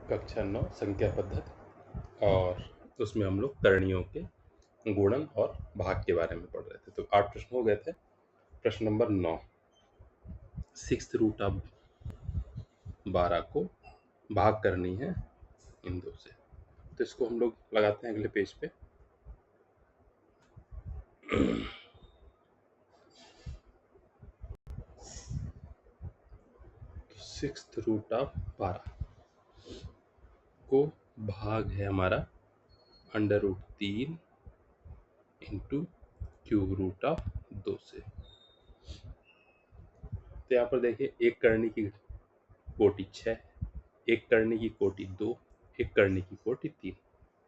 कक्षा 9 संख्या पद्धति और उसमें हम लोग करणियों के गुणन और भाग के बारे में पढ़ रहे थे। तो 8 प्रश्न हो गए थे। प्रश्न नंबर 9, 6th रूट ऑफ 12 को भाग करनी है इन दो से। तो इसको हम लोग लगाते हैं अगले पेज पे। सिक्स्थ रूट ऑफ 12 को भाग है हमारा under root 3 into cube root of 2 से। तो यहाँ पर देखिए, एक करनी की कोटि 6, एक करनी की कोटि 2, एक करनी की कोटि 3।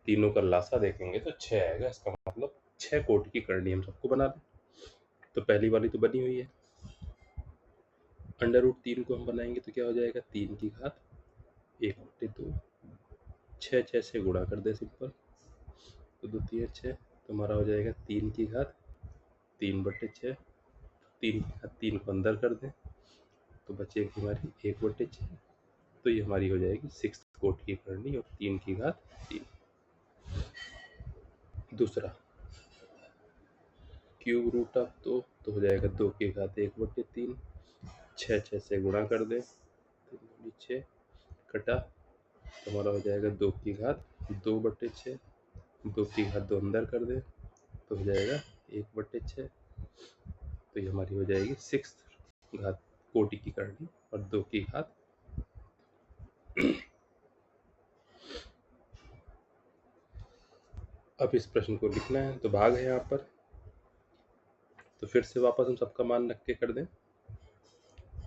तीनों का लासा देखेंगे तो 6 आएगा। इसका मतलब 6 कोटि की करनी हम सबको बना दें। तो पहली वाली तो बनी हुई है। अंडर रूट 3 को हम बनाएंगे तो क्या हो जाएगा, 3 की घात 1/2। 6 6 से गुणा कर दे सिंपल, तो 2 3 6, तो हमारा हो जाएगा 3 की घात 3/6। 3 की घात 3 को अंदर कर दें तो बचेगी हमारी 1/6। तो ये हमारी हो जाएगी 6th कोटि की करनी और 3 की घात 3। दूसरा, क्यूब रूट ऑफ 2 तो हो जाएगा 2 की घात 1/3। 6 6 से गुणा कर दें, 6 कटा तो हमारा हो जाएगा 2 की घात 2/6। 2 की घात 2 अंदर कर दें तो हो जाएगा 1/6। तो ये हमारी हो जाएगी 6th घात कोटि की करनी और 2 की घात। अब इस प्रश्न को लिखना है तो भाग है यहाँ पर, तो फिर से वापस हम सबका मान रख के कर दें।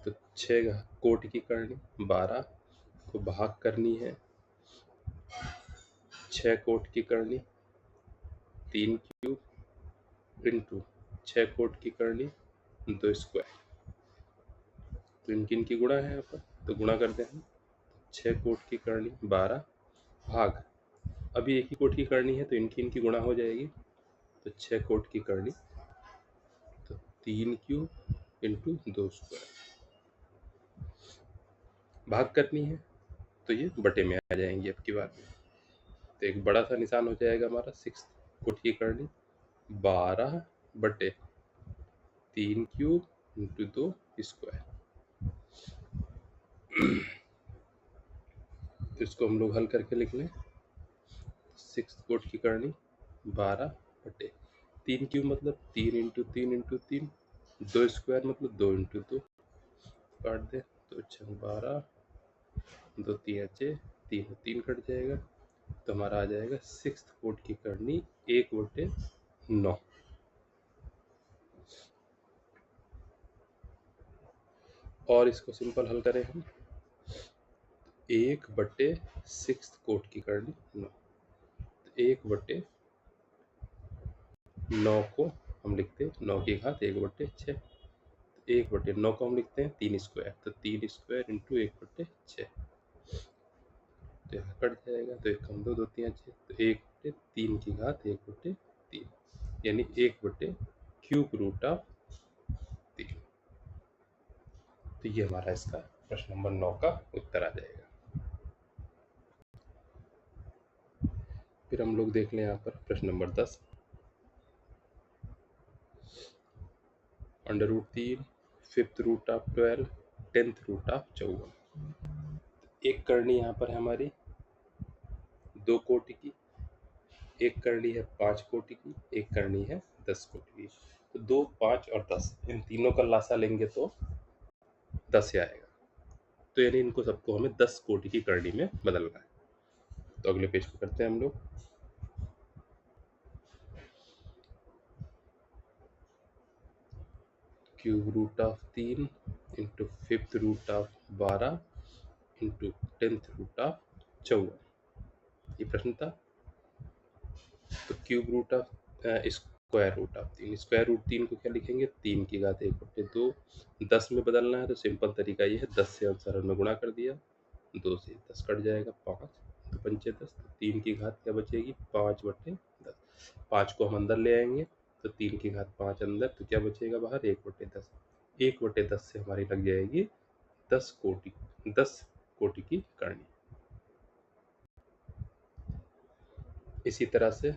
तो 6 कोटि की करनी 12 को भाग करनी है 6 कोटि की करनी 3 क्यूब इंटू 6 कोटि की करनी 2 स्क्वायर। तो इनकी इनकी गुणा है यहाँ पर, तो गुणा करते हैं। 6 कोटि की करनी 12 भाग, अभी एक ही कोटि की करनी है तो इनकी इनकी गुणा हो जाएगी। तो 6 कोटि की करनी तो 3 क्यूब इंटू 2 स्क्वायर। भाग करनी है तो ये बटे में आ जाएंगी अब की बार। तो एक बड़ा सा निशान हो जाएगा हमारा 6th कोटि की करनी 12/3 क्यूब इंटू 2 स्क्वायर। तो इसको हम लोग हल करके लिख लें। 6th कोटि की करनी 12/3 क्यूब मतलब 3 इंटू 3 इंटू 3, 2 स्क्वायर मतलब 2 इंटू 2, काट दे तो 12, 2 3 6, 3 3 कट जाएगा तो हमारा आ जाएगा 6th कोटि की करनी 1/9। और इसको सिंपल हल करें हम, 1/6th कोटि की करनी 9। 1/9 को हम लिखते हैं 9 की घात 1/6। 1/9 को हम लिखते हैं 3 स्क्वायर, तो 3 स्क्वायर इंटू 1/6। तो यहाँ कट जाएगा तो 1 कम 2 2 3 6, तो 1/3 की घात 1/3 यानी 1/क्यूब रूट ऑफ 3। तो ये हमारा इसका प्रश्न नंबर 9 का उत्तर आ जाएगा। फिर हम लोग देख लें यहाँ पर प्रश्न number 10, under root 3, 5th root of 12, 10th root of 54। एक करनी यहाँ पर है हमारी 2 कोटि की, एक करनी है 5 कोटि की, एक करनी है 10 कोटि की। तो 2 5 और 10 इन तीनों का लासा लेंगे तो 10 आएगा। तो यानी इनको सबको हमें 10 कोटि की करनी में बदलना है। तो अगले पेज को करते हैं हम लोग। Cube root of 3 into 5th root of 12 into 10th root of 54, ये प्रश्न था। तो cube root of square root of 3, square root 3 को क्या लिखेंगे, 3 की घात 1/2। 10 में बदलना है तो सिंपल तरीका ये है, 10 से आंसर हमने गुणा कर दिया, 2 से 10 कट जाएगा 5, तो 5 10, तो 3 की घात क्या बचेगी 5/10। 5 को हम अंदर ले आएंगे तो 3 की घात 5 अंदर, तो क्या बचेगा बाहर 1/10। 1/10 से हमारी लग जाएगी 10 कोटि की करनी। इसी तरह से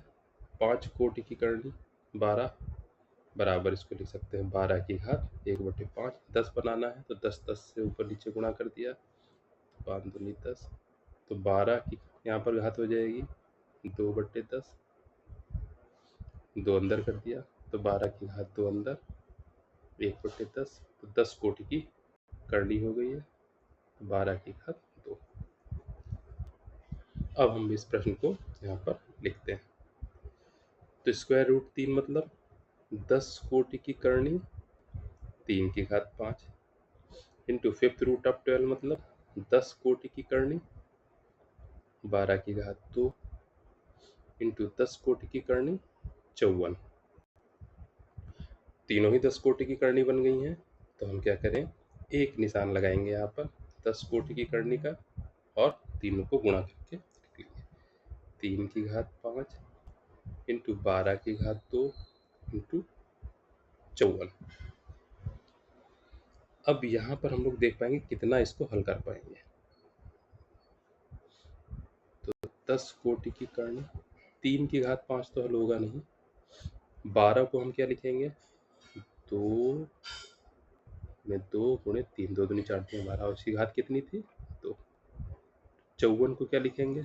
5 कोटि की करनी 12 बराबर इसको लिख सकते हैं 12 की घात 1/5। 10 बनाना है तो 10 से ऊपर नीचे गुणा कर दिया, 5 दूनी 10, तो 12 की यहाँ पर घात हो जाएगी 2/10, 2 अंदर कर दिया तो 12 की घात 2 अंदर 1/10, तो 10 कोटि की करनी हो गई है, 12 की घात 2। अब हम इस प्रश्न को यहाँ पर लिखते हैं। तो स्क्वायर रूट 3 मतलब 10 कोटि की करनी 3 की घात 5 इंटू फिफ्थ रूट ऑफ 12 मतलब 10 कोटि की करनी 12 की घात 2 इंटू 10 कोटि की करनी 54। तीनों ही 10 कोटि की करनी बन गई हैं, तो हम क्या करें, एक निशान लगाएंगे यहाँ पर 10 कोटि की करनी का और तीनों को गुणा करके लिख लेंगे। 3 की घात 5 इंटू 12 की घात 2 इंटू 54। अब यहाँ पर हम लोग देख पाएंगे कितना इसको हल कर पाएंगे। तो 10 कोटि की करनी 3 की घात 5 तो हल होगा नहीं, 12 को हम क्या लिखेंगे, 2 में 2 गुणे 3, 2 दूनी 4 3 12, उसकी घात कितनी थी, तो 54 को क्या लिखेंगे,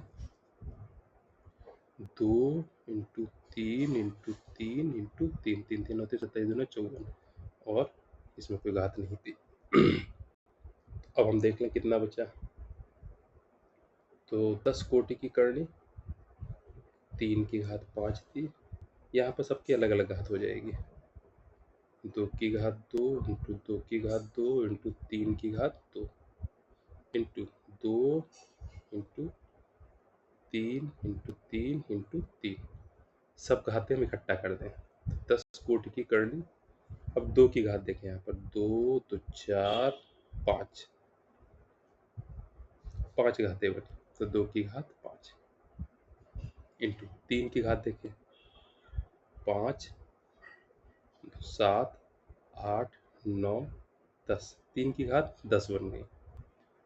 2 इंटू 3 इंटू 3 इंटू 3, 3 3 होते 27 दूना 54, और इसमें कोई घात नहीं थी। अब हम देख लें कितना बचा। तो 10 कोटि की करनी 3 की घात 5 थी, यहाँ पर सबकी अलग अलग घात हो जाएगी, 2 की घात 2 इंटू 2 की घात 2 इंटू 3 की घात 2 इंटू 2 इंटू 3 इंटू 3 इंटू 3, सब घातें हम इकट्ठा कर दें। 10 कोटि की करनी, अब 2 की घात देखें, यहाँ पर 2 तो 4 5, 5 घातें बनी, तो 2 की घात 5 इंटू 3 की घात देखें, 5 7 8 9 10, 3 की घात 10 बन गई,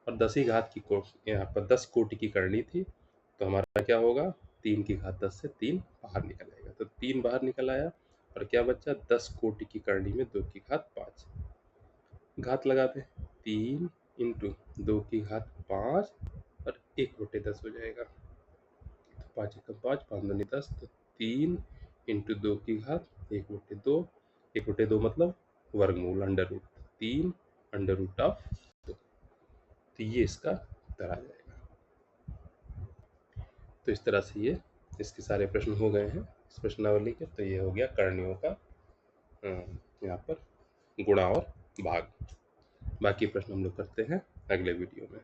और 10 ही घात की यहाँ पर 10 कोटि की करनी थी, तो हमारा क्या होगा, 3 की घात 10 से 3 बाहर निकल आएगा, तो 3 बाहर निकल आया, और क्या बचा, 10 कोटि की करनी में 2 की घात 5, घात लगा दें, 3 इंटू 2 की घात 5 और 1/10 हो जाएगा, तो 5 एकम 5, 5 दूनी 10, तो 3 इंटू 2 की घात 1/2, 1/2 मतलब वर्गमूल under root, 3 under root of 2, तो ये इसका उत्तर आ जाएगा। तो इस तरह से ये इसके सारे प्रश्न हो गए हैं इस प्रश्नावली के। तो ये हो गया करणियों का यहाँ पर गुणा और भाग। बाकी प्रश्न हम लोग करते हैं अगले वीडियो में।